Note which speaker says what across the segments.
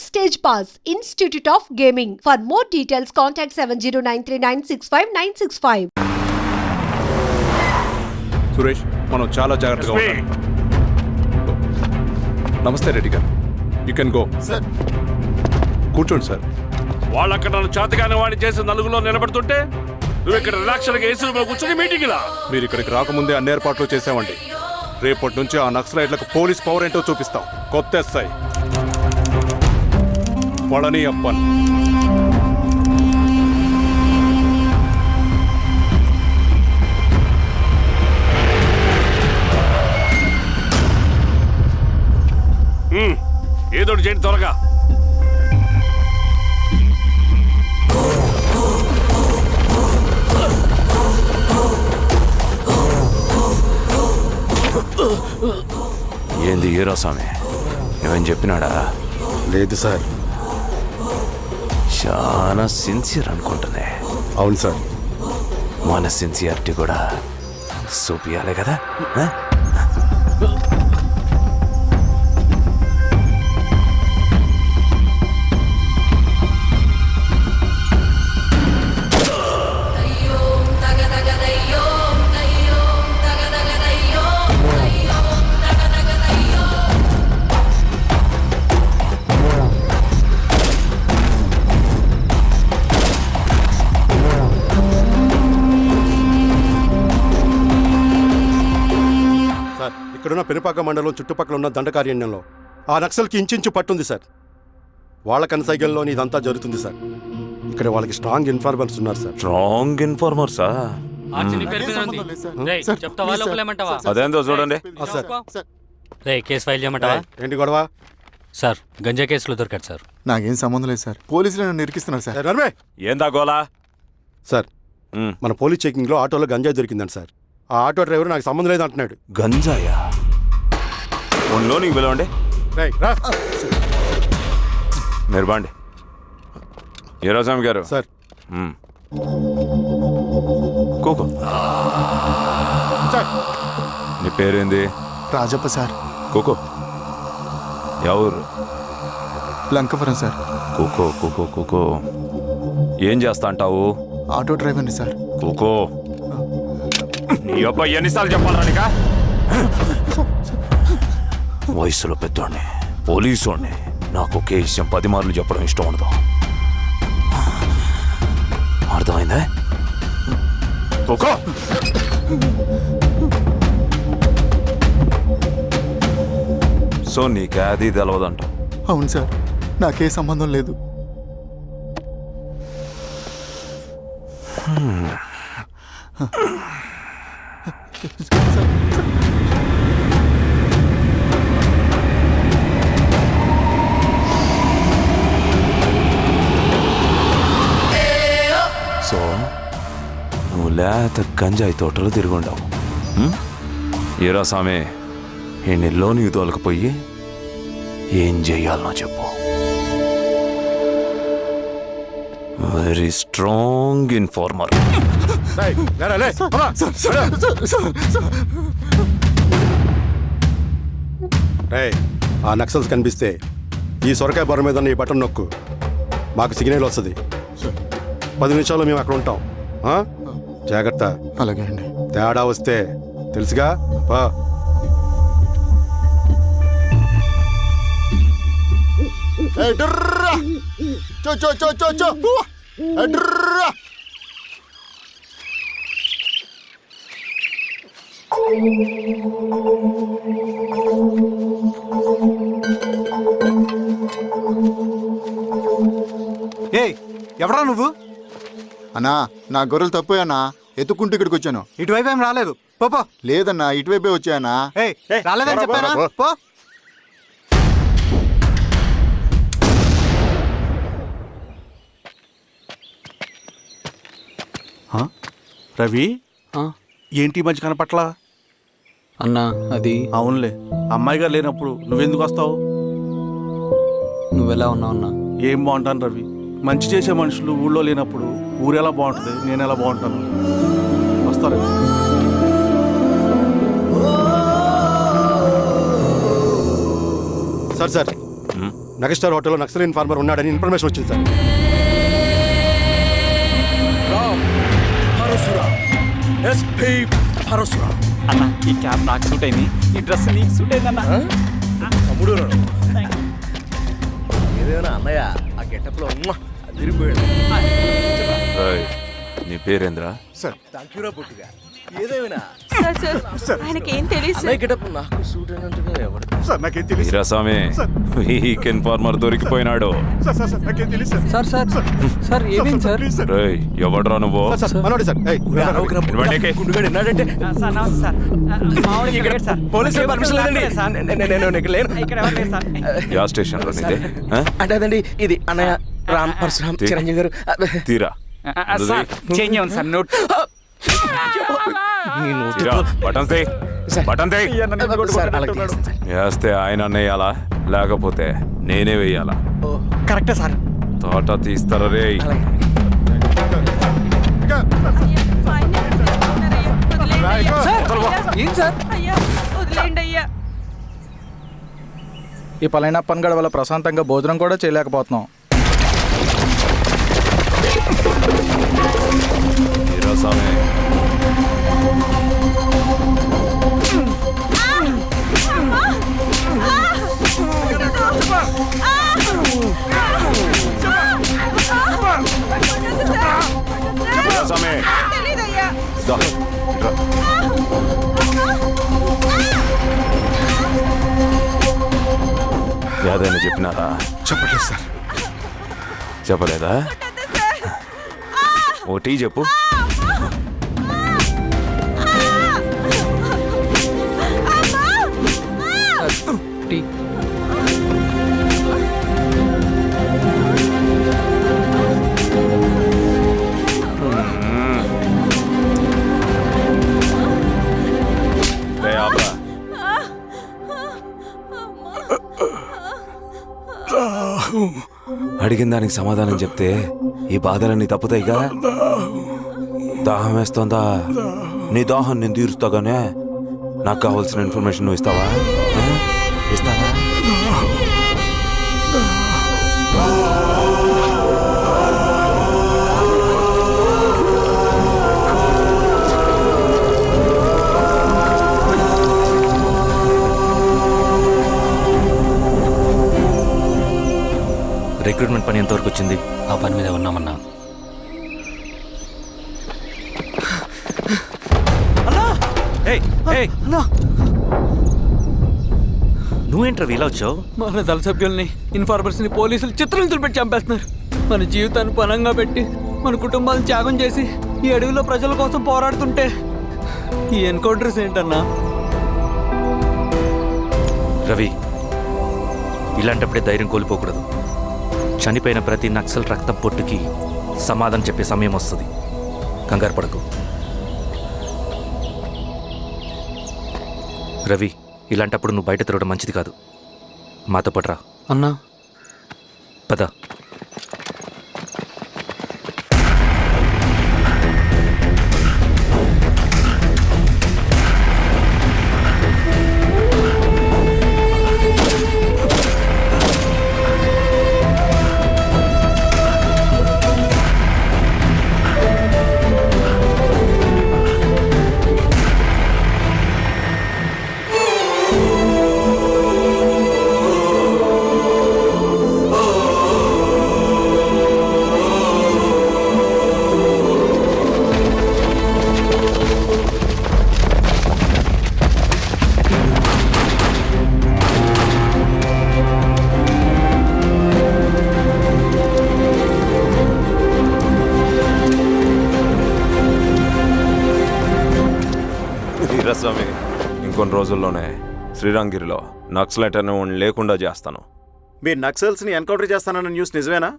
Speaker 1: Backstage Pass, Institute of Gaming. For more details, contact 7093965965.
Speaker 2: Suresh, మనం చాలా జాగ్రత్తగా ఉండాలి. నమస్తే రెడ్డి గారు, యూ కెన్ గో.
Speaker 3: సార్
Speaker 2: కూర్చోండి సార్.
Speaker 4: వాళ్ళక్కడ నన్ను చేతగానే వాడిని చేసి నలుగులో నిలబడుతుంటే నువ్వు ఇక్కడ రిలాక్స్గా ఏసీ రూమ్లో కూర్చొని మీటింగ్ లా.
Speaker 2: మీరు ఇక్కడికి రాకముందే అన్ని ఏర్పాట్లు చేసామండి. రేపటి నుంచి ఆ నక్సలైట్లకు పోలీస్ పవర్ ఏంటో చూపిస్తాం. కొత్త ఎస్ఐ పళని అప్పన్.
Speaker 4: ఏదో చేయండి త్వరగా.
Speaker 5: ఏంది హీరో స్వామి, ఏమని చెప్పినాడా?
Speaker 3: లేదు సార్.
Speaker 5: చాలా సిన్సియర్ అనుకుంటున్నా.
Speaker 3: అవును సార్.
Speaker 5: మన సిన్సియారిటీ కూడా చూపియాలి కదా.
Speaker 3: ఇక్కడున్న పెనుపాక మండలం చుట్టుపక్కల ఉన్న దండకారణ్యంలో ఆ నక్సల్కి ఇంచుంచు పట్టుంది సార్. వాళ్ళ కనసైగల్లోని ఇదంతా జరుగుతుంది సార్. ఇక్కడ వాళ్ళకి స్ట్రాంగ్ ఇన్ఫార్మర్స్ ఉన్నారు సార్.
Speaker 5: స్ట్రాంగ్ ఇన్ఫార్మర్సా? అదేందో చూడండి.
Speaker 6: కేసు ఫైల్ చేయమంటావా?
Speaker 3: ఏంటి గొడవ
Speaker 6: సార్? గంజా కేసులో దొరికాడు సార్.
Speaker 7: నాకేం సంబంధం లేదు సార్. పోలీసులు నన్ను ఇరికిస్తున్నారు సార్.
Speaker 5: ఏందా గోలా?
Speaker 3: సార్, మన పోలీస్ చెకింగ్లో ఆటోలో గంజాయి దొరికిందండి సార్. ఆ ఆటో డ్రైవర్ నాకు సంబంధం లేదు అంటున్నాడు.
Speaker 5: గంజాయా? ఒంట్లో నీకు పిలవండి. మీరు బాండి. హీరోస్వామి గారు
Speaker 3: సార్.
Speaker 5: కూకో. నీ పేరేంది?
Speaker 7: రాజప్ప సార్.
Speaker 5: కూకో. ఎవరు?
Speaker 7: లంకపురం సార్.
Speaker 5: కూకో కూకో కూకో. ఏం చేస్తా అంటావు?
Speaker 7: ఆటో డ్రైవర్ని సార్.
Speaker 5: కూకో. నీ అబ్బాయి ఎన్నిసార్లు చెప్పాలరా నీకా? వయసులో పెద్దోడిని, పోలీసోడిని, నాకు ఒకే విషయం 10 మార్లు చెప్పడం ఇష్టం ఉండదు. అర్థమైందా? కూకో. సో నీకే అది తెలవదంట?
Speaker 7: అవును సార్, నాకే సంబంధం లేదు.
Speaker 5: సో నువ్వు లేత గంజాయి తోటలో తిరుగుండవు. ఏరా సామే, ఈ నెలలో నీకు తోలకపోయి ఏం చెయ్యాలనో చెప్పు. Very strong informer.
Speaker 3: ఆ నక్సల్స్ కనిపిస్తే ఈ సొరకాయ బొర మీద ఈ బటన్ నొక్కు, మాకు సిగ్నల్ వస్తుంది. 10 నిమిషాల్లో మేము అక్కడ ఉంటాం. జాగ్రత్త.
Speaker 7: అలాగే అండి.
Speaker 3: తేడా వస్తే తెలుసుగా.
Speaker 8: ఎవరా నువ్వు?
Speaker 7: అన్నా, నా గొర్రెలు తప్పోయానా, ఎత్తుక్కుంటూ ఇక్కడికి వచ్చాను.
Speaker 8: ఇటువైపు ఏం రాలేదు. పో.
Speaker 7: లేదన్నా, ఇటువైపే వచ్చానా.
Speaker 8: రాలేదని చెప్పానా? పో. రవి, ఏంటి మధ్య కనపట్లా?
Speaker 6: అన్నా అది
Speaker 8: అవునులే, అమ్మాయి గారు లేనప్పుడు నువ్వెందుకు వస్తావు?
Speaker 6: నువ్వెలా ఉన్నావు అన్నా?
Speaker 8: ఏం బాగుంటాను రవి, మంచి చేసే మనుషులు ఊళ్ళో లేనప్పుడు ఊరు ఎలా బాగుంటుంది, నేను ఎలా బాగుంటాను? వస్తారా?
Speaker 3: సార్ నగస్టార్ హోటల్లో నక్సల్ ఇన్ఫార్మర్ ఉన్నాడని ఇన్ఫర్మేషన్ వచ్చింది సార్.
Speaker 9: అన్న ఈ క్యాప్ నాకు సూట్ అయింది, ఈ డ్రెస్ నీకు సూట్ అయింది అన్న.
Speaker 10: తమ్ముడు ఏదేమైనా అన్నయ్య ఆ గెటప్లో తిరిగిపోయాడు.
Speaker 5: రేయ్, నీ పేరేంద్రా?
Speaker 10: థ్యాంక్ యూరా పుట్టిగా. ఏదేమైనా
Speaker 11: ఆయనకేం తెలియదు
Speaker 10: అన్నయ్య గెటప్ నాకు సూట్ అయినట్టుగా ఎవరు
Speaker 5: వీరాస్వామి, వీక్ ఇన్ఫార్మర్ దొరికిపోయినాడు.
Speaker 9: సార్ సార్ సార్ ఏమైంది సార్?
Speaker 5: రేయ్, ఎవడ్రా నువ్వు?
Speaker 3: మనోడే సార్. ఏయ్,
Speaker 5: ఇవ్వండి.
Speaker 10: గుండుగాడు ఎన్నాడంటే
Speaker 9: సార్ నమస్తే సార్. మామూలుగా ఇక్కడ సార్
Speaker 10: పోలీసులు పర్మిషన్ లేదండి. నేను ఇక్కడ లేను.
Speaker 9: ఇక్కడ ఎవరు లేరు సార్.
Speaker 5: యా స్టేషన్ లో నీదే? ఆ?
Speaker 10: అంటే అదండి ఇది అన్నయ్య రామ్ పరశురామ్ చిరంజీవి గారు.
Speaker 5: తీరా
Speaker 9: సార్ చేంజ్ అవ్వండి సార్ నోట్.
Speaker 5: తీరా, బటన్ తీ, బటన్ తీ.
Speaker 10: సార్ అలాగే చేస్తాను సార్.
Speaker 5: వేస్తే ఆయన వేయాలా, లేకపోతే నేనే వేయాలా?
Speaker 9: కరెక్టే సార్.
Speaker 5: తోట తీస్తారా రే?
Speaker 10: అలాగే.
Speaker 9: ఏం సార్? ఈ పలైన పనిగడ వల్ల ప్రశాంతంగా భోజనం కూడా చేయలేకపోతున్నాం.
Speaker 5: వీరాస్వామి, వీరాస్వామి, దా, ఇట్రా. యాదైనా చెప్పినారా?
Speaker 3: చెప్పట్లేదు సార్.
Speaker 5: చెప్పలేదా? ఓ టీ చెప్పు.
Speaker 9: టీ.
Speaker 5: రే ఆబ్రా. అడిగిన దానికి సమాధానం చెప్తే ఈ బాధలన్నీ తప్పుతాయిగా. దాహం వేస్తోందా? నీ దాహం నేను తీరుస్తాగానే నాకు కావాల్సిన ఇన్ఫర్మేషన్ నువ్వు ఇస్తావా? ఇస్తావా?
Speaker 6: రిక్రూట్మెంట్ పని ఎంతవరకు వచ్చింది? ఆ పని మీద ఉన్నామన్నా.
Speaker 10: నువ్వేంట్రా ఇలా వచ్చావు?
Speaker 9: మన దళ సభ్యుల్ని, ఇన్ఫార్మర్స్ని పోలీసులు చిత్రహింసలు పెట్టి చంపేస్తున్నారు. మన జీవితాన్ని పణంగా పెట్టి మన కుటుంబాలను త్యాగం చేసి ఈ అడవిలో ప్రజల కోసం పోరాడుతుంటే ఈ ఎన్కౌంటర్స్ ఏంటన్నా?
Speaker 6: రవి, ఇలాంటప్పుడే ధైర్యం కోల్పోకూడదు. చనిపోయిన ప్రతి నక్సల్ రక్తం పొట్టుకి సమాధానం చెప్పే సమయం వస్తుంది. కంగారు పడకు రవి. ఇలాంటప్పుడు నువ్వు బయట తిరగడం మంచిది కాదు. మాతో పట్రా
Speaker 9: అన్నా.
Speaker 6: పద.
Speaker 5: వీరాస్వామి, ఇంకొన్ని రోజుల్లోనే శ్రీరంగిరిలో నక్సలైట్ అని లేకుండా చేస్తాను.
Speaker 8: మీరు నక్సల్స్ని ఎన్కౌంటర్ చేస్తానన్న న్యూస్ నిజమేనా?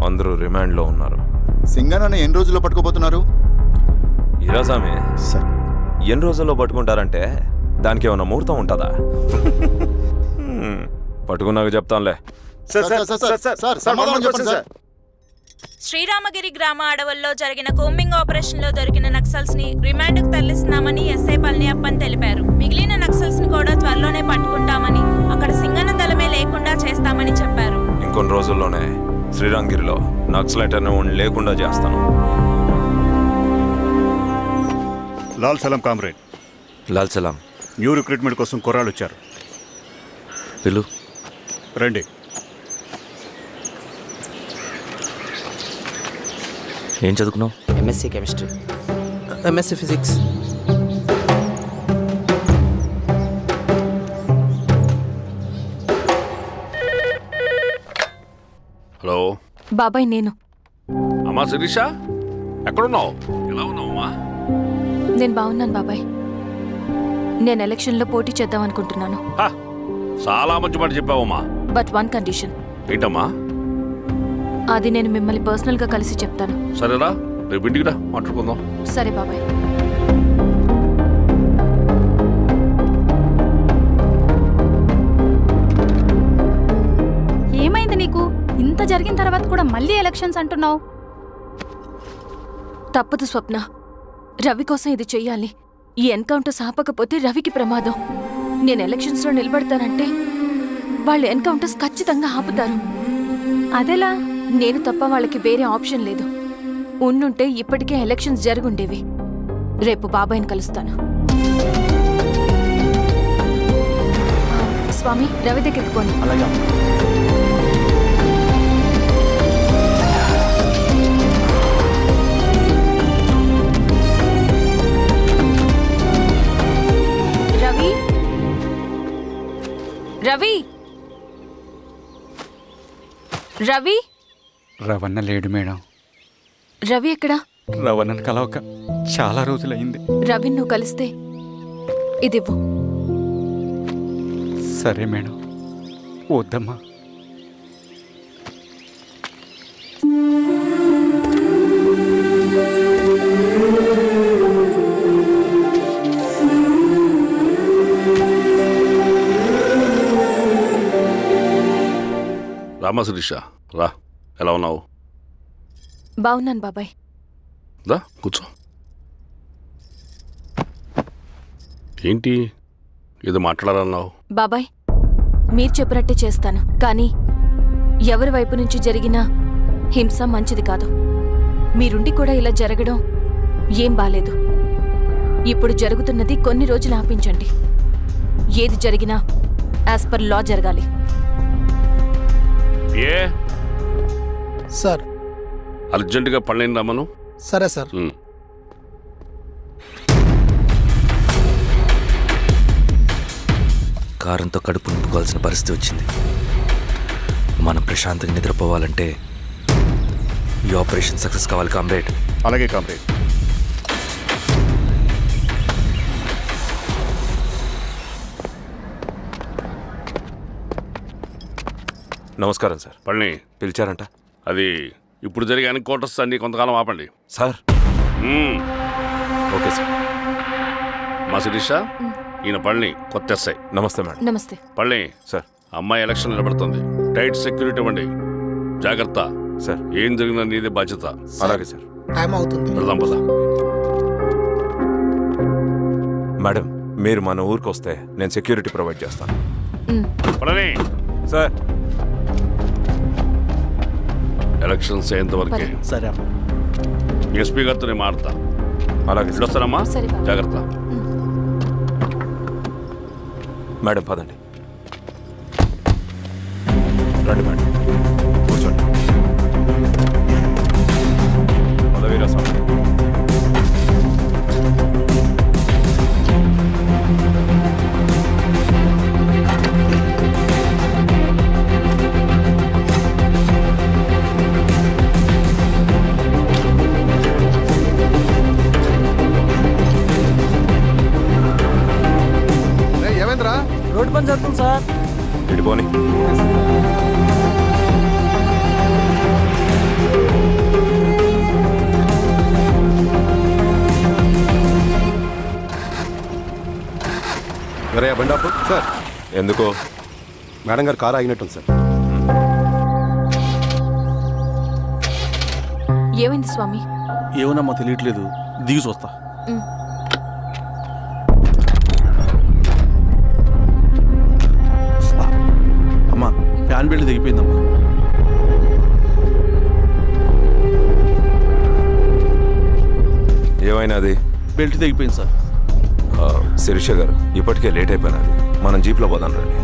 Speaker 5: అందరూ రిమాండ్లో ఉన్నారు.
Speaker 7: సింగనన్న ఎన్ని రోజుల్లో పట్టుకోబోతున్నారు?
Speaker 5: వీరాస్వామి, ఎన్ని రోజుల్లో పట్టుకుంటారంటే దానికి ఏమైనా ముహూర్తం ఉంటుందా? పట్టుకున్నాక చెప్తానులే.
Speaker 7: సమాధానం చెప్పండి సార్.
Speaker 11: శ్రీరామగిరి గ్రామ అడవుల్లో జరిగిన కోంబింగ్ ఆపరేషన్ లో దొరికిన నక్సల్స్ ని రిమాండ్ కు తరలిస్తున్నామని ఎస్ఐ పళనియప్పన్ తెలిపారు. మిగిలిన నక్సల్స్ ని కూడా త్వరలోనే పట్టుకుంటామని, అక్కడ సింగన్న దళమే లేకుండా చేస్తామని చెప్పారు.
Speaker 5: ఇంకొన్ని రోజుల్లోనే శ్రీరంగిరిలో నక్సలైట్ అనే వాడిని లేకుండా చేస్తాను.
Speaker 2: లాల్ సలాం కామ్రేడ్,
Speaker 5: లాల్ సలాం.
Speaker 2: న్యూ రిక్రూట్మెంట్ కోసం కుర్రాళ్ళు వచ్చారు.
Speaker 6: పిలు.
Speaker 2: రండి.
Speaker 6: ఏం చదువుకున్నావు?
Speaker 10: MSc chemistry, MSc physics.
Speaker 4: Hello
Speaker 11: బాబాయ్, నేను
Speaker 4: అమ్మా శిరీష, ఎక్కడున్నావు? ఎలా ఉన్నావమ్మా?
Speaker 11: నేను బాగున్నాను బాబాయ్. నేను ఎలక్షన్లో పోటీ చేద్దాం అనుకుంటున్నాను.
Speaker 4: హ, చాలా మంచి మాట చెప్పావమ్మా.
Speaker 11: But one condition.
Speaker 4: ఏంటమ్మా?
Speaker 11: అది నేను మిమ్మల్ని పర్సనల్గా కలిసి చెప్తాను.
Speaker 4: సరేరా, రేపు ఇంటికి రా, మాట్లాడుకుందాం.
Speaker 11: సరే బాబాయ్.
Speaker 12: ఏమైంది నీకు? ఇంత జరిగిన తర్వాత కూడా మళ్ళీ ఎలక్షన్స్ అంటున్నావు?
Speaker 11: తప్పదు స్వప్న, రవి కోసం ఇది చెయ్యాలి. ఈ ఎన్కౌంటర్ సాపకపోతే రవికి ప్రమాదం. నేను ఎలక్షన్స్లో నిలబడతానంటే వాళ్ళు ఎన్కౌంటర్స్ ఖచ్చితంగా ఆపుతారు.
Speaker 12: అదెలా?
Speaker 11: నేను తప్ప వాళ్ళకి వేరే ఆప్షన్ లేదు. ఉండుంటే ఇప్పటికే ఎలక్షన్స్ జరుగుండేవి. రేపు బాబాయ్ని కలుస్తాను. స్వామి, రవి దగ్గరికి పోని.
Speaker 8: అలాగే.
Speaker 11: రవి, రవి, రవి.
Speaker 9: రవణ లేడు మేడం.
Speaker 11: రవి ఎక్కడా?
Speaker 9: రవణను కలవక చాలా రోజులైంది.
Speaker 11: రవి నువ్వు కలిస్తే ఇదివ్వు.
Speaker 9: సరే మేడం. వద్దమ్మా.
Speaker 4: రామా శిరీష, రా. ఎలా ఉన్నావు?
Speaker 11: బాగున్నాను బాబాయ్.
Speaker 4: దా కూర్చో. ఏంటి ఏదో మాట్లాడాలన్నావు?
Speaker 11: బాబాయ్, మీరు చెప్పినట్టే చేస్తాను. కానీ ఎవరి వైపు నుంచి జరిగినా హింస మంచిది కాదు. మీరుండి కూడా ఇలా జరగడం ఏం బాలేదు. ఇప్పుడు జరుగుతున్నది కొన్ని రోజులు ఆపించండి. ఏది జరిగినా యాజ్ పర్ లా జరగాలి.
Speaker 4: ఏ
Speaker 10: సార్.
Speaker 4: అర్జెంటుగా పళ్ళని రమ్మను.
Speaker 10: సరే సార్.
Speaker 6: కారంతో కడుపు నింపుకోవాల్సిన పరిస్థితి వచ్చింది. మనం ప్రశాంతంగా నిద్రపోవాలంటే ఈ ఆపరేషన్ సక్సెస్ కావాలి కామ్రేడ్.
Speaker 2: అలాగే కామ్రేడ్.
Speaker 5: నమస్కారం సార్.
Speaker 4: పళ్ళని
Speaker 5: పిలిచారంట?
Speaker 4: అది ఇప్పుడు జరిగే ఎన్కౌంటర్స్ అన్ని కొంతకాలం ఆపండి
Speaker 5: సార్. Okay sir.
Speaker 4: మా శిరీష, ఈయన పళ్ళని కొత్త ఎస్ఐ.
Speaker 5: నమస్తే మేడం.
Speaker 11: నమస్తే.
Speaker 4: పళ్ళని
Speaker 5: సార్.
Speaker 4: అమ్మాయి ఎలక్షన్ నిలబడుతుంది. టైట్ సెక్యూరిటీ ఇవ్వండి. జాగ్రత్త
Speaker 5: సార్.
Speaker 4: ఏం జరిగినా నీదే బాధ్యత.
Speaker 5: అలాగే సార్.
Speaker 10: టైం అవుతుంది.
Speaker 4: వెళ్దాం పద.
Speaker 5: మేడం, మీరు మన ఊరికి వస్తే నేను సెక్యూరిటీ ప్రొవైడ్ చేస్తాను.
Speaker 4: పళ్ళని
Speaker 5: సార్.
Speaker 4: ఎలక్షన్స్ అయ్యేంతవరకే.
Speaker 8: సరే అమ్మా.
Speaker 4: ఎస్పీ గారితో నేను మారుతా.
Speaker 5: అలాగే సార్.
Speaker 4: వస్తానమ్మా.
Speaker 11: సరే బాబు.
Speaker 4: జాగ్రత్త.
Speaker 5: మేడం పదండి. రండి మేడం, కూర్చోండి. పదవీరా స్వామి.
Speaker 3: ఏమైందిరా?
Speaker 10: రోడ్డు పని జరుగుతుంది సార్.
Speaker 5: ఇడిపోని.
Speaker 3: ఎవరయ్యా బండాపు? సార్.
Speaker 5: ఎందుకో?
Speaker 3: మేడం గారు కారు ఆగినట్టుంది సార్.
Speaker 11: ఏమైంది స్వామి?
Speaker 8: ఏమోనమ్మా తెలియట్లేదు. దిగి చూస్తా. అమ్మా ఫ్యాన్ బెల్ట్ దిగిపోయిందమ్మా.
Speaker 5: ఏమైనాది?
Speaker 8: బెల్ట్ దిగిపోయింది సార్.
Speaker 5: శిరీష గారు, ఇప్పటికే లేట్ అయిపోయినది, మనం జీప్లో పోదాం రండి.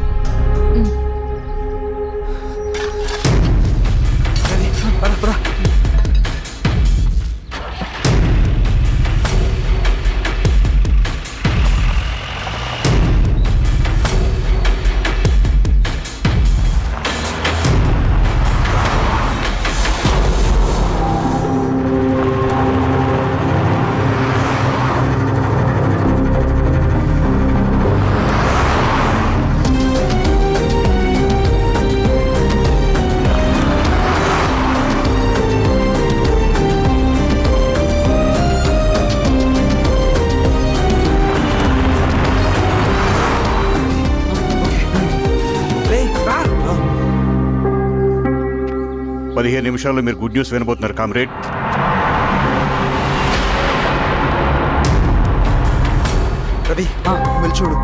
Speaker 2: పదిహేను నిమిషాల్లో మీరు గుడ్ న్యూస్ వినబోతున్నారు కామ్రేడ్.
Speaker 10: రవి వెళ్ళి చూడు.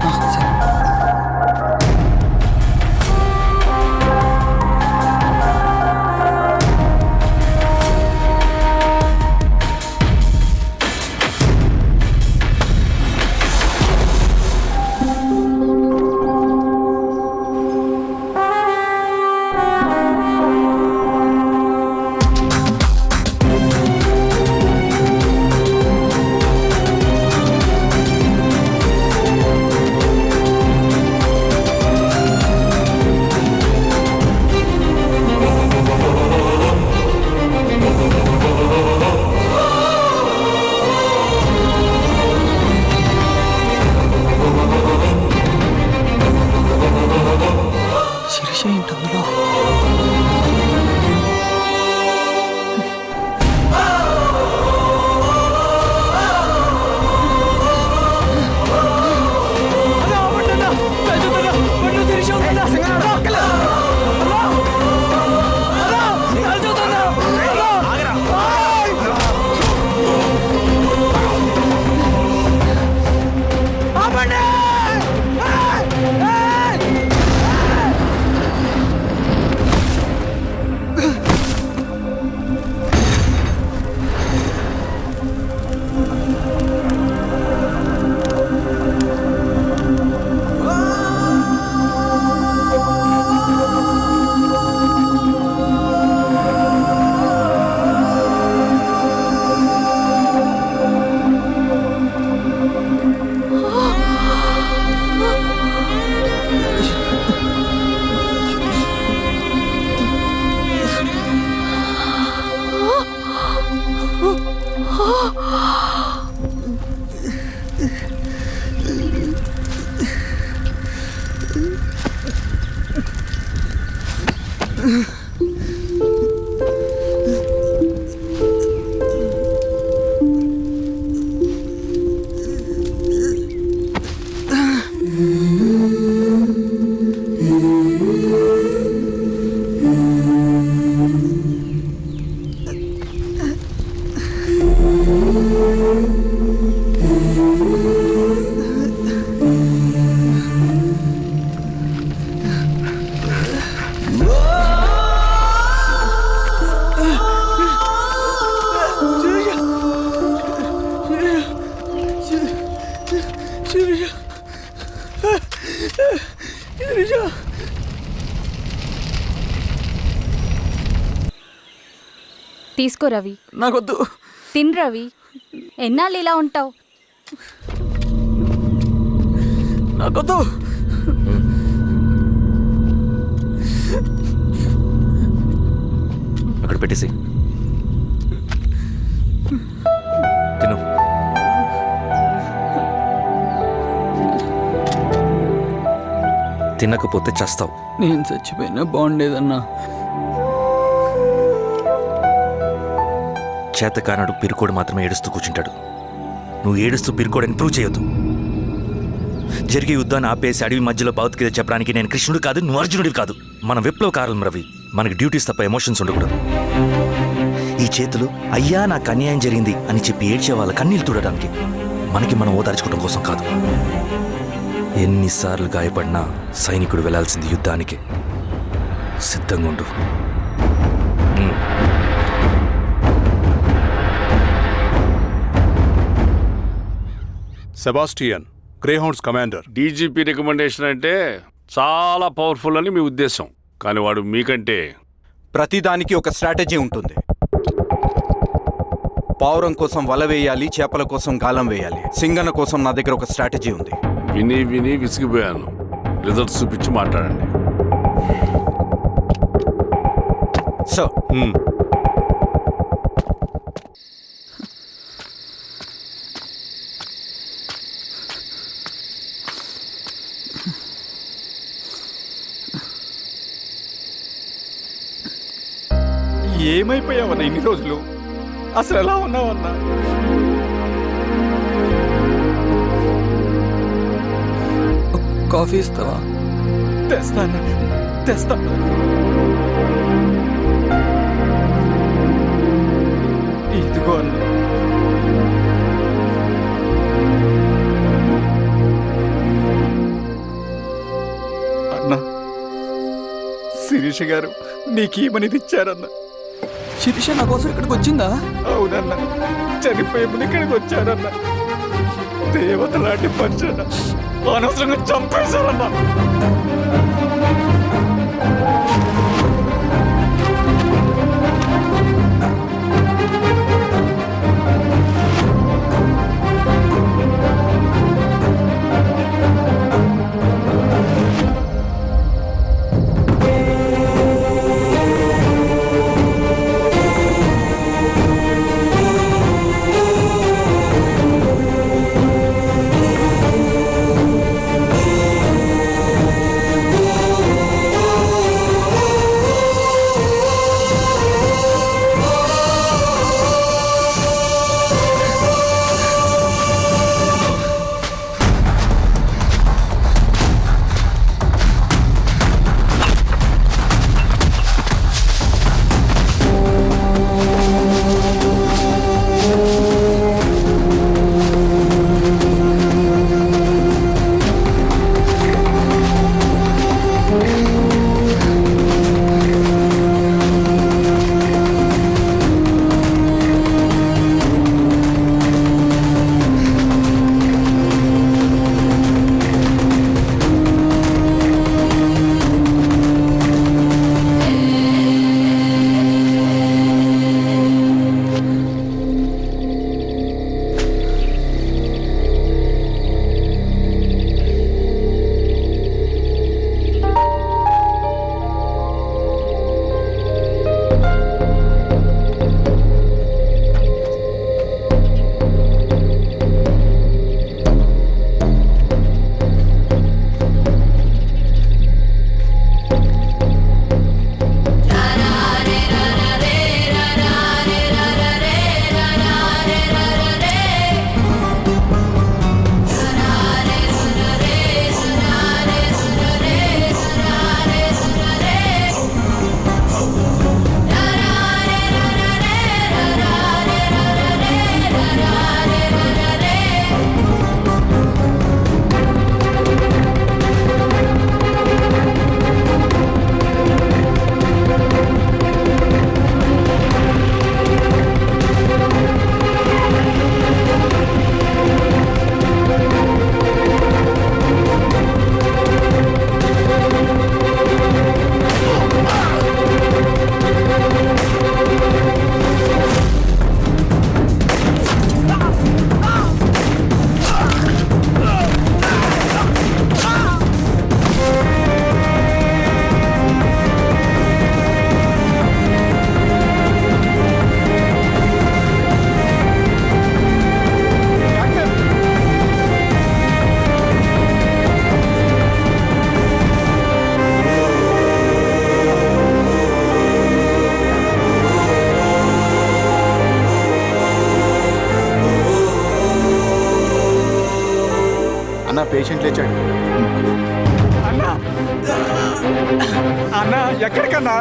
Speaker 9: శిరీష ఏంటి అందులో?
Speaker 12: తీసుకో రవి.
Speaker 9: నాకొద్దు.
Speaker 12: తిన్ రవి, ఎన్నాళ్ళు ఇలా ఉంటావు?
Speaker 9: నాకొద్దు.
Speaker 6: అక్కడ పెట్టేసి తిను. తినకపోతే చేస్తావు.
Speaker 9: నేను చచ్చిపోయినా బాగుండేదన్నా.
Speaker 6: చేతకానడు పిరుకోడు మాత్రమే ఏడుస్తూ కూర్చుంటాడు. నువ్వు ఏడుస్తూ పిరుకోడని ప్రూవ్ చేయొద్దు. జరిగే యుద్ధాన్ని ఆపేసి అడవి మధ్యలో భౌతికత చెప్పడానికి నేను కృష్ణుడు కాదు, నువ్వు అర్జునుడివి కాదు. మన విప్లవకారులం రవి. మనకి డ్యూటీస్ తప్ప ఎమోషన్స్ ఉండకూడదు. ఈ చేతులు అయ్యా నాకు అన్యాయం జరిగింది అని చెప్పి ఏడ్చే వాళ్ళ కన్నీళ్ళు తుడడానికి, మనకి మనం ఓదార్చుకోవడం కోసం కాదు. ఎన్నిసార్లు గాయపడినా సైనికుడు వెళ్లాల్సింది యుద్ధానికి. సిద్ధంగా ఉండు.
Speaker 2: Sebastian, Greyhounds commander.
Speaker 4: DGP recommendation అంటే చాలా పవర్ఫుల్ అని మీ ఉద్దేశం, కానీ వాడు మీకంటే
Speaker 8: ప్రతిదానికి ఒక స్ట్రాటజీ ఉంటుంది. పావురం కోసం వల వేయాలి, చేపల కోసం గాలం వేయాలి. సింగన కోసం నా దగ్గర ఒక స్ట్రాటజీ ఉంది.
Speaker 4: విని విని విసిగిపోయాను. రిజల్ట్స్ చూపించి మాట్లాడండి.
Speaker 8: సో ఏమైపోయావన్నా ఇన్ని రోజులు? అసలు ఎలా ఉన్నావన్నా?
Speaker 9: కాఫీ ఇస్తావా?
Speaker 8: తెస్తాను. ఇదిగో అన్న. అన్న, శిరీష గారు నీకేమనేది ఇచ్చారన్న.
Speaker 9: శిరీష నా కోసం ఇక్కడికి వచ్చిందా?
Speaker 8: అవునన్న, చనిపోయే ముందు ఇక్కడికి వచ్చారన్న. దేవత లాంటి మనిషి అనవసరంగా చంపేశారన్న. పేషెంట్ లేచాడు. అన్నా అన్నా ఎక్కడికన్నా?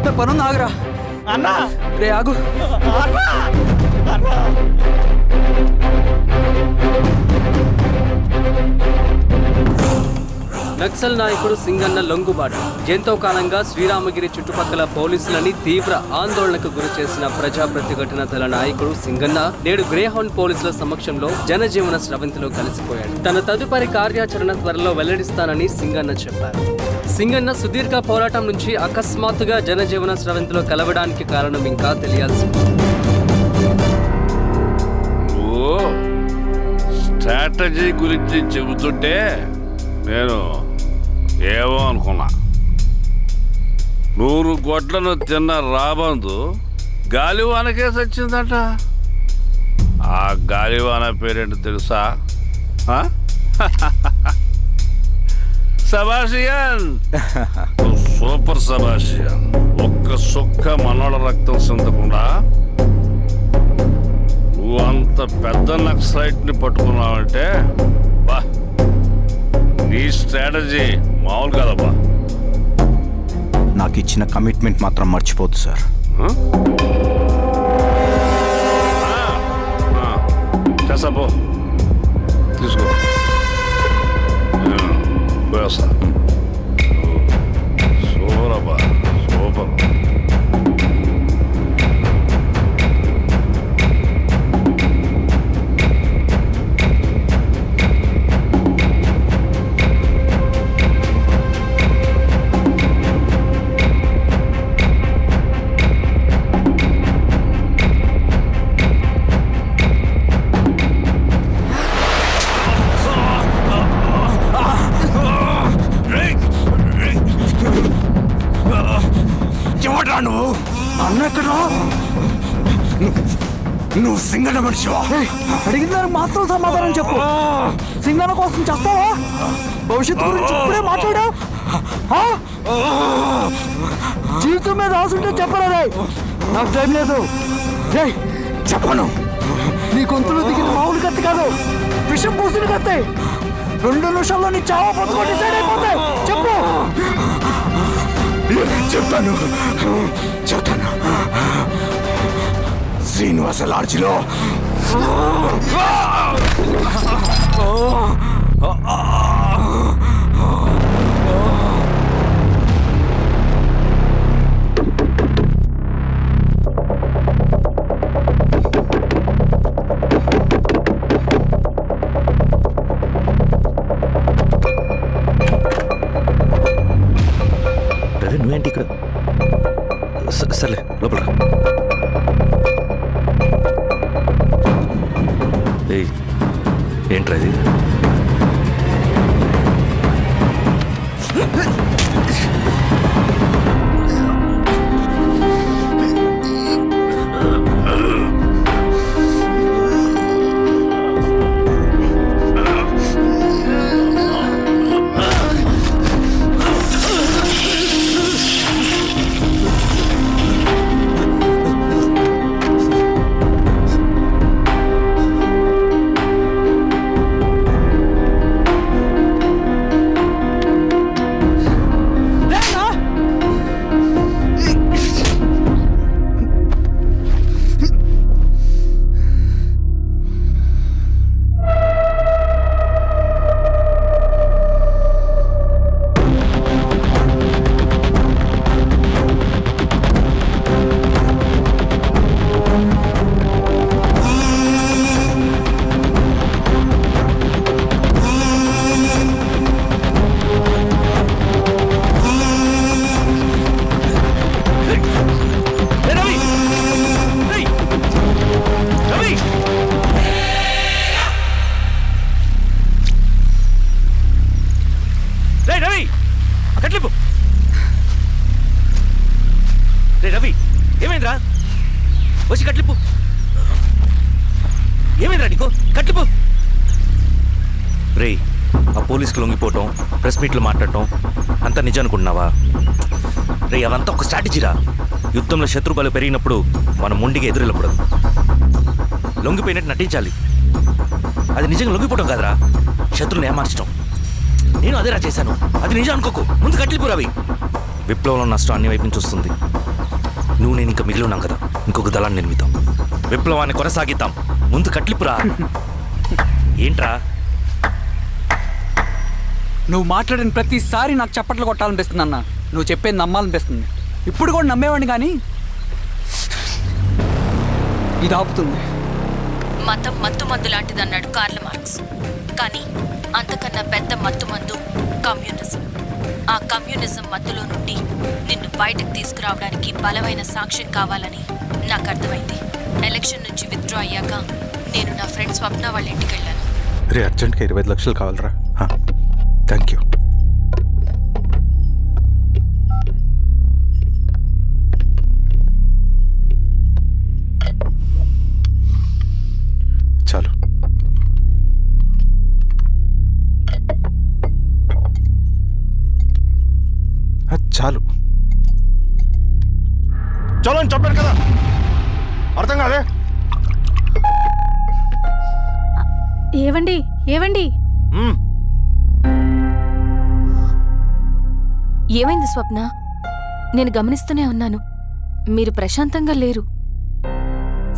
Speaker 9: నా పనుంది, ఆగురా.
Speaker 8: అన్నా
Speaker 9: రే ఆగు.
Speaker 8: అన్నా అన్నా
Speaker 9: నక్సల్ నాయకుడు సింగన్న లొంగుబాటు. ఎంతో కాలంగా శ్రీరామగిరి చుట్టుపక్కల పోలీసులని తీవ్ర ఆందోళనకు గురి చేసిన ప్రజా ప్రతిఘటన దళ నాయకుడు సింగన్న నేడు గ్రేహౌండ్ పోలీసుల సమక్షంలో జనజీవన స్రవంతిలో కలిసిపోయాడు. తన తదుపరి కార్యాచరణ త్వరలో వెల్లడిస్తానని సింగన్న చెప్పారు. సింగన్న సుదీర్ఘ పోరాటం నుంచి అకస్మాత్తుగా జనజీవన స్రవంతిలో కలవడానికి కారణం ఇంకా తెలియాల్సి ఉంది.
Speaker 4: స్ట్రాటజీ గురించి చెబుతుంటే నేను ఏమో అనుకున్నా. 100 గొడ్లను తిన్న రాబందు గాలివానకే సచ్చిందట. ఆ గాలివాన పేరేంటి తెలుసా? సబాషియన్, సూపర్ సబాషియన్. ఒక్క సుక్క మనోళ్ళ రక్తం సిందకుండా నువ్వు అంత పెద్ద నక్సలైట్ ని పట్టుకున్నావంటే బా, నీ స్ట్రాటజీ మామూలు కాదబ్బా.
Speaker 10: నాకు ఇచ్చిన కమిట్మెంట్ మాత్రం మర్చిపోద్దు సార్.
Speaker 4: చేసాపో, తీసుకో. పోయేస్తా. సూపర్ అబ్బా, సూపర్.
Speaker 10: నువ్వు అన్న ఎక్కడ? నువ్వు సింగన్న మనిషివా?
Speaker 9: అడిగిన దానికి మాత్రం సమాధానం చెప్పు. సింగన్న కోసం చేస్తావా? భవిష్యత్తు గురించి ఇప్పుడే మాట్లాడా? జీవితం మీద ఆశుంటే చెప్పరా? నాకు టైం లేదు.
Speaker 10: చెప్పను.
Speaker 9: నీ గొంతులో దిగిన మామూలు కత్తి కాదు, విషం పూసిన కత్తి. 2 నిమిషాల్లో నీ చావా పొద్దుకో డిసైడ్ అయిపోతాయి. చెప్పు.
Speaker 10: చెప్తాను. శ్రీనివాస లాడ్జిలో
Speaker 6: నువ్వేంటి ఇక్కడ? సర్లే, లోపల. ఏంట్రా ఇది? రవి, ఏమైందిరా? వచ్చి కట్లిప్పు. ఏమైందిరా నీకు? కట్లిప్పు. రే, ఆ పోలీసుకి లొంగిపోవటం, ప్రెస్ మీట్లో మాట్లాడటం అంతా నిజం అనుకుంటున్నావా? రే, అవంతా ఒక స్ట్రాటజీరా. యుద్ధంలో శత్రుబలు పెరిగినప్పుడు మనం మొండిగా ఎదురెళ్ళకూడదు, లొంగిపోయినట్టు నటించాలి. అది నిజంగా లొంగిపోవటం కాదురా, శత్రువుని ఏమార్చడం. నేను అదేరా చేశాను. అది నిజం అనుకోకు. ముందు కట్లిపు రవి. విప్లవంలో నష్టం అన్ని వైపు నుంచి వస్తుంది. నువ్వు నేను ఇంకా మిగిలి ఉన్నాం కదా, ఇంకొక దళాన్ని నిర్మితాం, విప్లవాన్ని కొనసాగిద్దాం. ముందు కట్లిపురా. ఏంట్రా
Speaker 9: నువ్వు మాట్లాడిన ప్రతిసారి నాకు చప్పట్లు కొట్టాలనిపిస్తుంది అన్న. నువ్వు చెప్పేది నమ్మాలనిపిస్తుంది. ఇప్పుడు కూడా నమ్మేవాడిని కానీ ఇది ఆపుతుంది.
Speaker 11: మతం మత్తుమందు లాంటిదన్నాడు కార్ల్ మార్క్స్. కానీ అంతకన్నా పెద్ద మత్తుమందు కమ్యూనిజం. ఆ కమ్యూనిజం మత్తులో నుండి నిన్ను బయటకు తీసుకురావడానికి బలమైన సాక్ష్యం కావాలని నాకు అర్థమైంది. ఎలక్షన్ నుంచి విత్డ్రా అయ్యాక నేను నా ఫ్రెండ్ స్వప్న వాళ్ళ ఇంటికి వెళ్ళాను.
Speaker 8: రే అర్జెంట్గా 25 లక్షలు కావాలరా. Thank you. చాలు. చాలు.
Speaker 3: చలో అని చెప్పాను కదా, అర్థం కాదే.
Speaker 12: ఏవండి ఏవండి
Speaker 11: ఏమైంది స్వప్న? నేను గమనిస్తూనే ఉన్నాను, మీరు ప్రశాంతంగా లేరు.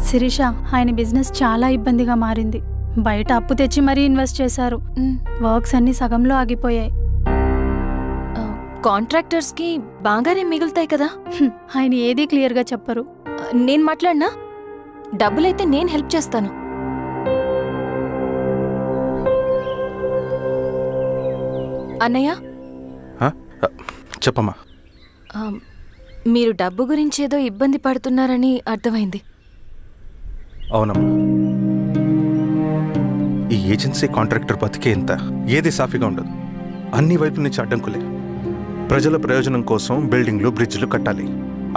Speaker 12: శిరీష, ఆయన బిజినెస్ చాలా ఇబ్బందిగా మారింది. బయట అప్పు తెచ్చి మరీ ఇన్వెస్ట్ చేశారు. వర్క్స్ అన్ని సగంలో ఆగిపోయాయి.
Speaker 11: కాంట్రాక్టర్స్కి బాగానే మిగులుతాయి కదా.
Speaker 12: ఆయన ఏదీ క్లియర్గా చెప్పరు.
Speaker 11: నేను మాట్లాడినా డబ్బులైతే నేను హెల్ప్ చేస్తాను. అన్నయ్య,
Speaker 8: చెప్పమ్మా.
Speaker 11: మీరు డబ్బు గురించి ఏదో ఇబ్బంది పడుతున్నారని అర్థమైంది.
Speaker 8: అవునమ్మా, ఈ ఏజెన్సీ కాంట్రాక్టర్ బతికే ఇంత ఏది సాఫీగా ఉండదు. అన్ని వైపుల నుంచి అడ్డంకులే. ప్రజల ప్రయోజనం కోసం బిల్డింగ్లు బ్రిడ్జ్లు కట్టాలి,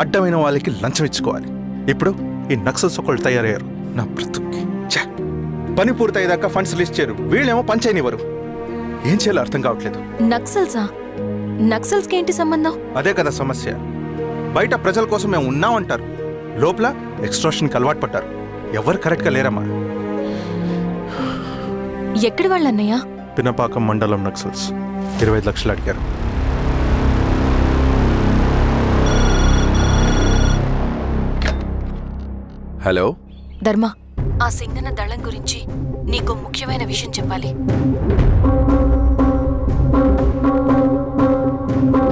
Speaker 8: అడ్డమైన వాళ్ళకి లంచం ఇచ్చుకోవాలి. ఇప్పుడు ఈ నక్సల్స్ ఒకళ్ళు తయారయ్యారు. నా బ్రతుక్కి పని పూర్తయ్యేదాకా ఫండ్స్ లిస్ట్ చేయరు, వీళ్ళేమో పంచాయనివ్వరు. ఏం చేయాలో అర్థం కావట్లేదు.
Speaker 11: నక్సల్సా? నక్సల్స్కి ఏంటి సంబంధం?
Speaker 8: అదే కదా సమస్య. బయట ప్రజల కోసం మేము ఉన్నామంటారు, లోపల ఎక్స్ట్రాషన్కి అలవాటు పడ్డారు. ఎవరు కరెక్ట్గా లేరమ్మా.
Speaker 11: ఎక్కడి వాళ్ళన్నయ్య?
Speaker 8: పినపాకం మండలం నక్సల్స్ 25 లక్షలు అడిగారు. హలో
Speaker 11: ధర్మ, ఆ సింగన్న దళం గురించి నీకు ముఖ్యమైన విషయం చెప్పాలి.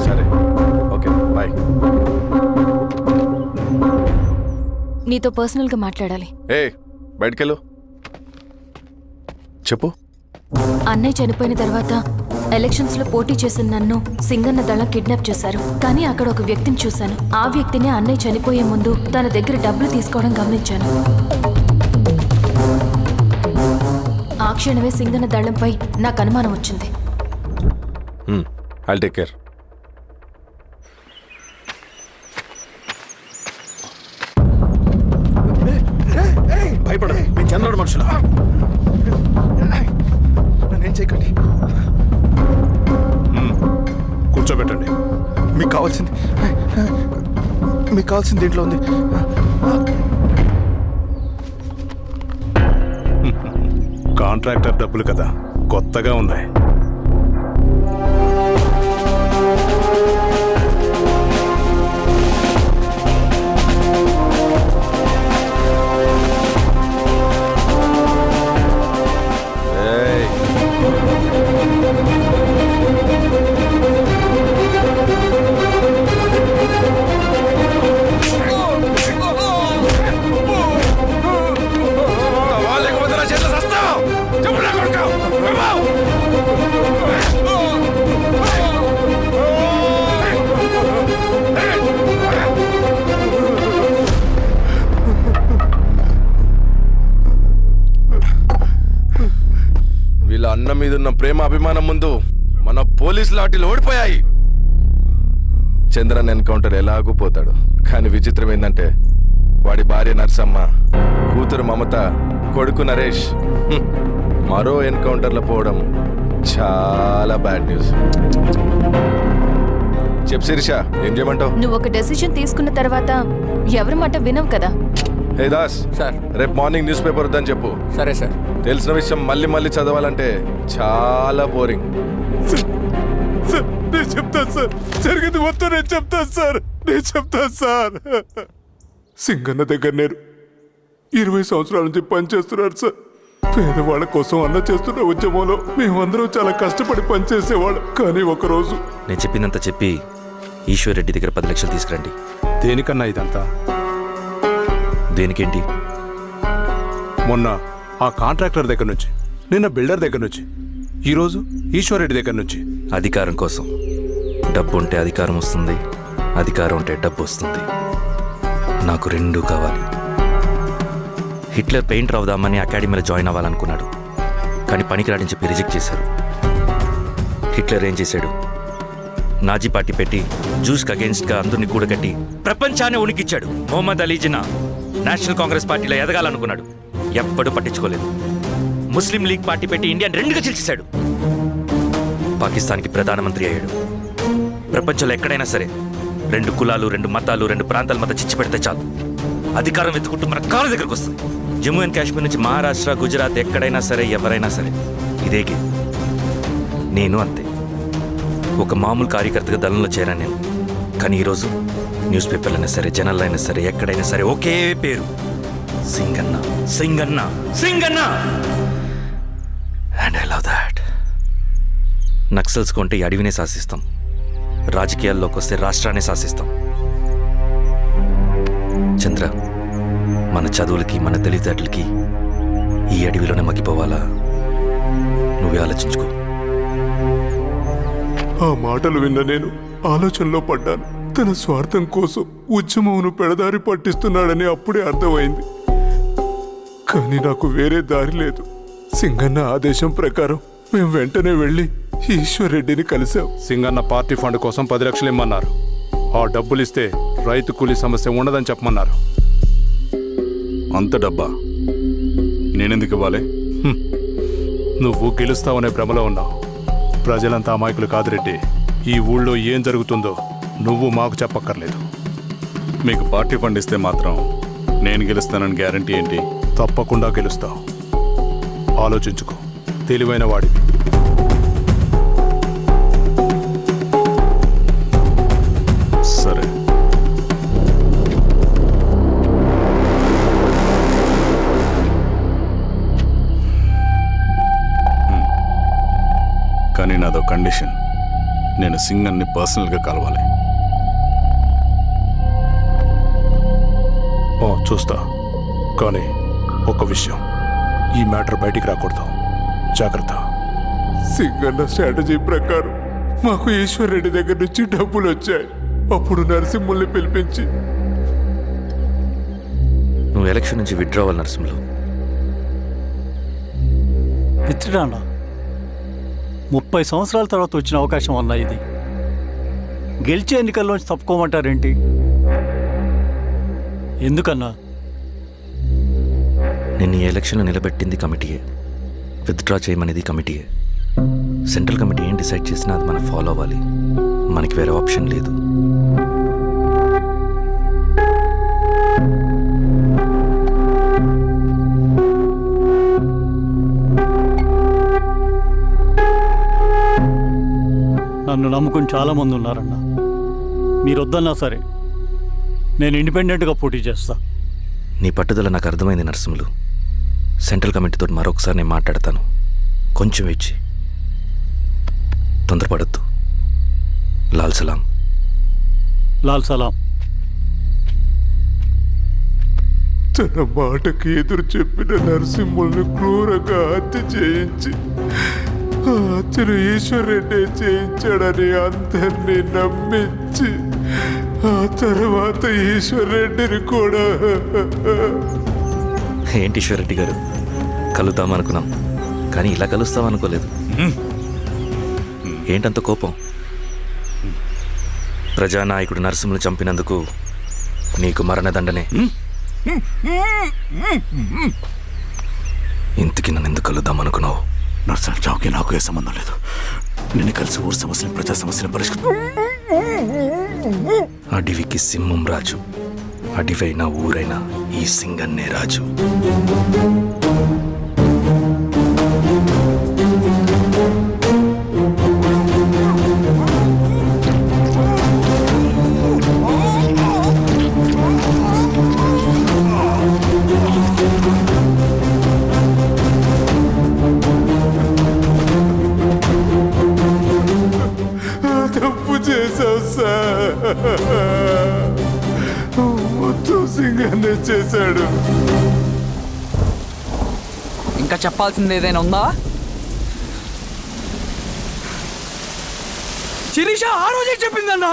Speaker 8: సరే, ఓకే, బాయ్.
Speaker 11: నీతో పర్సనల్గా మాట్లాడాలి.
Speaker 8: బయటకెళ్ళు. చెప్పు.
Speaker 11: అన్నయ్య చనిపోయిన తర్వాత ఎలక్షన్స్ లో పోటీ చేసిన నన్ను సింగన్న దళం కిడ్నాప్ చేశారు. కానీ అక్కడ ఒక వ్యక్తిని చూశాను. ఆ వ్యక్తిని అన్నయ్య చనిపోయే ముందు తన దగ్గర డబ్బులు తీసుకోవడం గమనించాను. ఆ క్షణమే సింగన్న దళంపై నాకు అనుమానం వచ్చింది.
Speaker 8: I'll take care. భయపడదు, మీ చంద్రుడు మనుషులు. నన్నేం చేయకండి.
Speaker 2: కూర్చోబెట్టండి.
Speaker 8: మీకు కావాల్సింది దీంట్లో ఉంది.
Speaker 2: కాంట్రాక్టర్ డబ్బులు కదా, కొత్తగా ఉన్నాయి.
Speaker 5: వీళ్ళ అన్న మీదున్న ప్రేమ అభిమానం ముందు మన పోలీస్ లాఠీలు ఓడిపోయాయి. చంద్రన్ ఎన్కౌంటర్ ఎలాగూ పోతాడు. కానీ విచిత్రం ఏంటంటే వాడి భార్య నర్సమ్మ, కూతురు మమత, కొడుకు నరేష్ మరో ఎన్కౌంటర్లో పోవడం చాలా బ్యాడ్ న్యూస్. చెప్పు శిరీష, ఏం చేయమంటావు?
Speaker 11: నువ్వు ఒక డెసిషన్ తీసుకున్న తర్వాత ఎవరి మాట వినవు కదా.
Speaker 5: హే దాస్ సార్, రేపు మార్నింగ్ న్యూస్ పేపర్ వద్దని చెప్పు.
Speaker 10: సరే సార్.
Speaker 5: తెలిసిన విషయం మళ్ళీ చదవాలంటే చాలా బోరింగ్.
Speaker 2: నేను చెప్తాను సార్, జరిగింది మొత్తం నేను చెప్తాను సార్. సింగన్న దగ్గర నేను 20 సంవత్సరాల నుంచి పనిచేస్తున్నాను సార్. పేదవాళ్ళ కోసం అన్న చేస్తున్న ఉద్యమంలో మేమందరం చాలా కష్టపడి పనిచేసేవాళ్ళం. కానీ ఒకరోజు
Speaker 6: నేను చెప్పినంత చెప్పి ఈశ్వర్ రెడ్డి దగ్గర 10 లక్షలు తీసుకురండి.
Speaker 2: దేనికన్నా ఇదంతా?
Speaker 6: దేనికేంటి?
Speaker 2: మొన్న ఆ కాంట్రాక్టర్ దగ్గర నుంచి, నిన్న బిల్డర్ దగ్గర నుంచి, ఈరోజు ఈశ్వర్ రెడ్డి దగ్గర నుంచి.
Speaker 6: అధికారం కోసం. డబ్బు ఉంటే అధికారం వస్తుంది, అధికారం ఉంటే డబ్బు వస్తుంది. నాకు రెండూ కావాలి. హిట్లర్ పెయింటర్ అవుదామని అకాడమీలో జాయిన్ అవ్వాలనుకున్నాడు, కానీ పనికిరాడని చెప్పి రిజెక్ట్ చేశారు. హిట్లర్ ఏం చేశాడు? నాజీ పార్టీ పెట్టి జూస్కి అగేన్స్ట్గా అందరినీ కూడగట్టి ప్రపంచాన్ని ఉనికిచ్చాడు. మొహమ్మద్ అలీ జిన్నా నేషనల్ కాంగ్రెస్ పార్టీలో ఎదగాలనుకున్నాడు, ఎప్పుడూ పట్టించుకోలేదు. ముస్లిం లీగ్ పార్టీ పెట్టి ఇండియాని రెండుగా చీల్చేశాడు. పాకిస్తాన్కి ప్రధానమంత్రి అయ్యాడు. ప్రపంచంలో ఎక్కడైనా సరే 2 కులాలు, 2 మతాలు, 2 ప్రాంతాల మధ్య చిచ్చు పెడితే చాలు, అధికారం ఎత్తుకుంటూ మన కాళ్ళ దగ్గరకు వస్తుంది. జమ్మూ అండ్ కాశ్మీర్ నుంచి మహారాష్ట్ర, గుజరాత్ ఎక్కడైనా సరే, ఎవరైనా సరే ఇదే గేమ్. నేను అంతే. ఒక మామూలు కార్యకర్తగా దళంలో చేరాను నేను. కానీ ఈరోజు న్యూస్ పేపర్లు అయినా సరే, జనాల్లో అయినా సరే, ఎక్కడైనా సరే ఒకే పేరు, Singanna, Singanna, Singanna. And I love that. Naxals కొంటే ఈ అడవినే శాసిస్తాం, రాజకీయాల్లోకి వస్తే రాష్ట్రాన్ని శాసిస్తాం. చంద్ర, మన చదువులకి, మన తెలివితేటలకి ఈ అడవిలోనే మగ్గిపోవాలా? నువ్వే ఆలోచించుకో.
Speaker 2: ఆ మాటలు విన్న నేను ఆలోచనలో పడ్డాను. తన స్వార్థం కోసం ఉద్యమమును పెడదారి పట్టిస్తున్నాడని అప్పుడే అర్థమైంది. కానీ నాకు వేరే దారి లేదు. సింగన్న ఆదేశం ప్రకారం మేము వెంటనే వెళ్ళి ఈశ్వర్ రెడ్డిని కలిశాం. సింగన్న పార్టీ ఫండ్ కోసం 10 లక్షలు ఇమ్మన్నారు. ఆ డబ్బులు ఇస్తే రైతు కూలీ సమస్య ఉండదని చెప్పమన్నారు.
Speaker 4: అంత డబ్బా నేనెందుకు ఇవ్వాలి?
Speaker 2: నువ్వు గెలుస్తావనే భ్రమలో ఉన్నావు. ప్రజలంతా అమాయకులు కాదు రెడ్డి. ఈ ఊళ్ళో ఏం జరుగుతుందో నువ్వు మాకు చెప్పక్కర్లేదు.
Speaker 4: మీకు పార్టీ ఫండ్ ఇస్తే మాత్రం నేను గెలుస్తానని గ్యారంటీ ఏంటి?
Speaker 2: తప్పకుండా గెలుస్తావు. ఆలోచించుకో, తెలివైన వాడివి.
Speaker 4: సరే. కానీ నాదో కండిషన్. నేను సింగన్ని పర్సనల్గా కలవాలి.
Speaker 2: చూస్తా. కానీ ఒక విషయం, ఈ మ్యాటర్ బయటికి రాకూడదు. జాగ్రత్త. సింగన్న స్ట్రాటజీ ప్రకారం మాకు ఈశ్వర్ రెడ్డి దగ్గర నుంచి డబ్బులు వచ్చాయి. అప్పుడు నరసింహుల్ని పిలిపించి,
Speaker 6: నువ్వు ఎలక్షన్ నుంచి విత్డ్రా అవ్వాలి నరసింహులు.
Speaker 9: విత్డ్రానా? 30 సంవత్సరాల తర్వాత వచ్చిన అవకాశం అన్నా ఇది. గెలిచే ఎన్నికల్లోంచి తప్పుకోమంటారేంటి? ఎందుకన్నా?
Speaker 6: నిన్ను ఈ ఎలక్షన్లో నిలబెట్టింది కమిటీయే, విత్డ్రా చేయమనేది కమిటీయే. సెంట్రల్ కమిటీ ఏం డిసైడ్ చేసినా అది మనం ఫాలో అవ్వాలి. మనకి వేరే ఆప్షన్ లేదు.
Speaker 9: నన్ను నమ్ముకుని చాలామంది ఉన్నారన్న. మీరు వద్దన్నా సరే నేను ఇండిపెండెంట్గా పోటీ చేస్తా.
Speaker 6: నీ పట్టుదల నాకు అర్థమైంది నరసింహులు. సెంట్రల్ కమిటీతో మరొకసారి నేను మాట్లాడతాను. కొంచెం వెచ్చి, తొందరపడద్దు. లాల్ సలాం.
Speaker 9: లాల్ సలాం.
Speaker 2: తన మాటకి ఎదురు చెప్పిన నరసింహుల్ని క్రూరంగా హత్య చేయించి ఆ హత్యను ఈశ్వర్ రెడ్డి చేయించాడని అందరినీ నమ్మించి ఆ తర్వాత ఈశ్వర్ రెడ్డిని కూడా.
Speaker 6: ఏంటి ఈశ్వర్ రెడ్డి గారు, కలుద్దామనుకున్నాం కానీ ఇలా కలుస్తామనుకోలేదు. ఏంటంత కోపం? ప్రజానాయకుడు నరసింహులు చంపినందుకు నీకు మరణదండనే. ఇంతకీ నన్ను ఎందుకు కలుద్దామనుకున్నావు?
Speaker 13: నర్సన్ చావుకి నాకు ఏ సంబంధం లేదు. నిన్ను కలిసి ఊరు సమస్యలు, ప్రజా సమస్యలు పరిష్కరించు.
Speaker 6: అడవికి సింహం రాజు, అడవైనా ఊరైనా ఈ సింగన్నే రాజు.
Speaker 2: ఉత్తమ్ సింగ్ అనే చేశాడు.
Speaker 9: ఇంకా చెప్పాల్సింది ఏదైనా ఉందా? శిరీష ఆ రోజే చెప్పిందన్నా.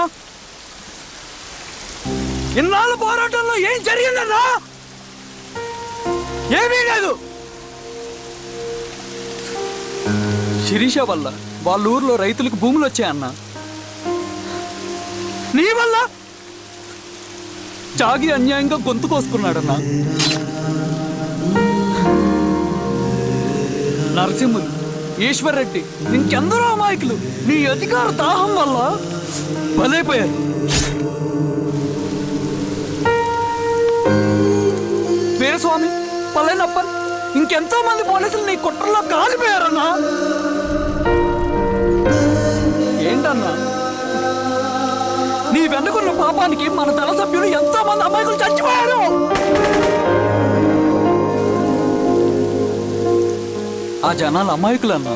Speaker 9: ఇన్నాళ్ళ పోరాటంలో ఏం జరిగిందన్నా? ఏమీ లేదు. శిరీష వల్ల వాళ్ళ ఊర్లో రైతులకు భూములు వచ్చాయన్నా. నీ వల్ల జాగి అన్యాయంగా గొంతు కోసుకున్నాడన్నా. నరసింహులు, ఈశ్వర్ రెడ్డి, ఇంకెందరో అమాయకులు నీ అధికార దాహం వల్ల బలైపోయారు. వీరస్వామి, పల్లెనప్పన్, ఇంకెంతో మంది పోలీసులు నీ కుట్రలో కాలిపోయారన్నా. ఏంటన్నా, నీ వెనుకున్న పాపానికి మన దళ సభ్యులు ఎంతో మంది అమాయకులు చచ్చిపోయారు. ఆ జనాలు అమాయకులన్నా.